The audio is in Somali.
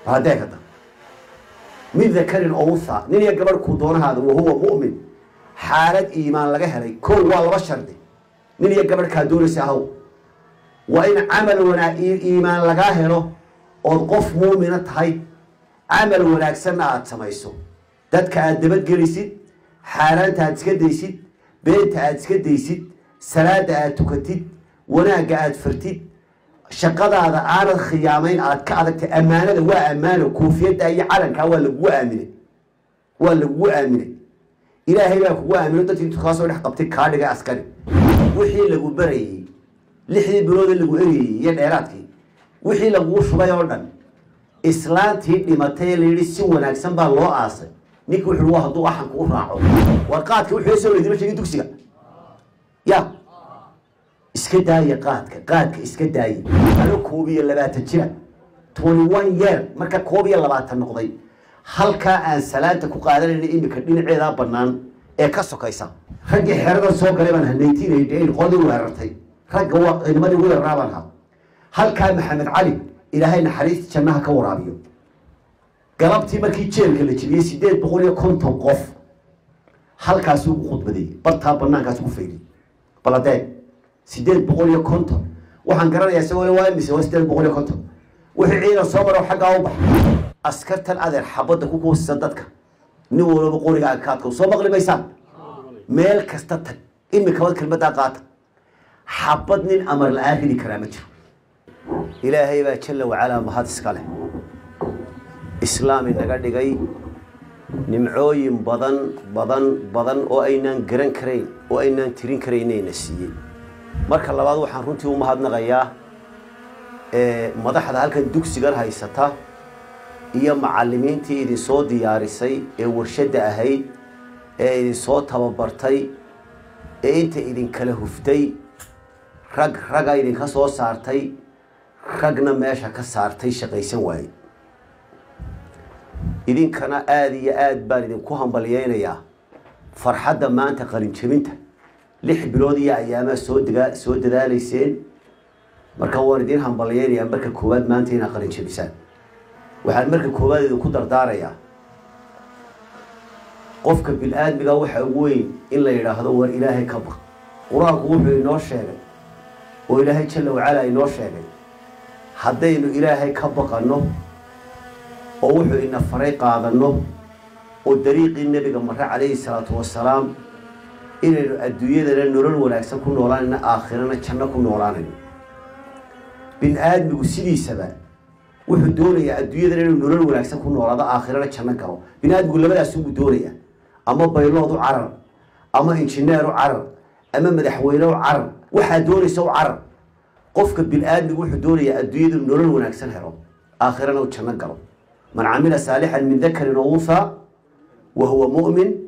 هذا كذا من ذكر أنثى نين يقبل كودون هذا وهو مؤمن حالة إيمان لجهري كل والبشر دي نين يقبل كادون سهو وإن عمل ونا إيمان لجاهره أوقف مؤمنة هاي عمل ونا أكسرنا أتسميسو دت كأدبت جلسيد حالة تأتكديسيد بيت تأتكديسيد سلاد أتكتيد ونا قاعد فرتيد شقد هذا عارض خيامين كعدك أمانة وأمانة كوفية أي علن كوال وأمنة وأمنة إلهي لك وأمنة تتخاصم لحقبتك كارلك عسكري وحي لقو بري لحي برود لقو إري يدعراتك وحي لقو شبا يوردن إسلام تيبني متى اللي سوى ناكسن بالله عاصر نيكو حلوها ضوء حنك وفراعه ورقاتك وحي يسوي لدي مشي دوكسيك يا إسكداية قادك إسكداية أنا كوبي اللي باتجرا 21 year مركا كوبي اللي باتنقضي هل كان سلامتك وقادر إن إنك دين عيدا بنان كسو كيسا رجع حرقا سو قريبا هنيتين يدين قدر وهرتي رجع هو إنما يقول الرابنها هل كان محمد علي إلى هاي نحريس شنها كورابيو قلبتي مركي تشيرك اللي تبي سيدات بقولي كنت وقف هل كاسوق خطبة دي برتها بنان كاسوق فيدي بلادين سيدات بقولي كنت وحن قرر يسوي وايد بيسوي سيدات بقولي كنت وحين صبر وحقه وبح أسكرت الأذر حبضك وكوس صدتك نور بقولي كاتك وصبغ لي بيسان ميل كستتك إني كمان كلمة قات حبضني الأمر الآخر كرامته إلهي بأجل وعلا مهات سكاله إسلامي نقدر جاي نمعوي بدن وأينان جرين كرين وأينان ترين كرينين السيء marka labaad waxaan runtii u mahadnaqayaa madaxda halkan dugsigan haysata iyo macallimiintii idin soo diyaarisay ee warshada ahayd ee idin soo tababartay ee inta idin kala huftay rag idin ka soo saartay ragna meesha ka saartay shaqaysan waayay idinkana aad iyo aad baan idinku hambalyeeynaya farxadda maanta qalin jabinta 6 bilood iyo ayaama soo dadaalayseen marka waalidiin hambalyeynaya marka koowaad maanta ina qalin jabisaan waxaan marka koowaad idinku dardaaraya qofka bil aadmiga waxa ugu weyn in la yiraahdo war ilaahay ka baq quraanku wuxuu inoo sheegay oo ilaahay jalla wa ala inoo sheegay haddaynu ilaahay ka baqano oo wuxuu ina faray qaadano oo dariiqii nabiga marra calayhi salaatu wassalaam inaynu adduunyada nolol wanaagsan ku noolaanayna aakhirana janno ku noolaanayno bin aadmigu sidiisaba wuxuu doonayaa adduunyada inuu nolol wanaagsan ku noolaado aakhirana janno galo bin aadmigu labadaas uu doonaya ama bayloodu carar ama injineeru carar ama madaxweyne carar waxa doonaysa carar qofka bin aadmigu wuxuu doonayaa adduunyada nolol wanaagsan helo aakhirana uu janno galo man amila salihan min dhakarin wa untha wa huwa mu'min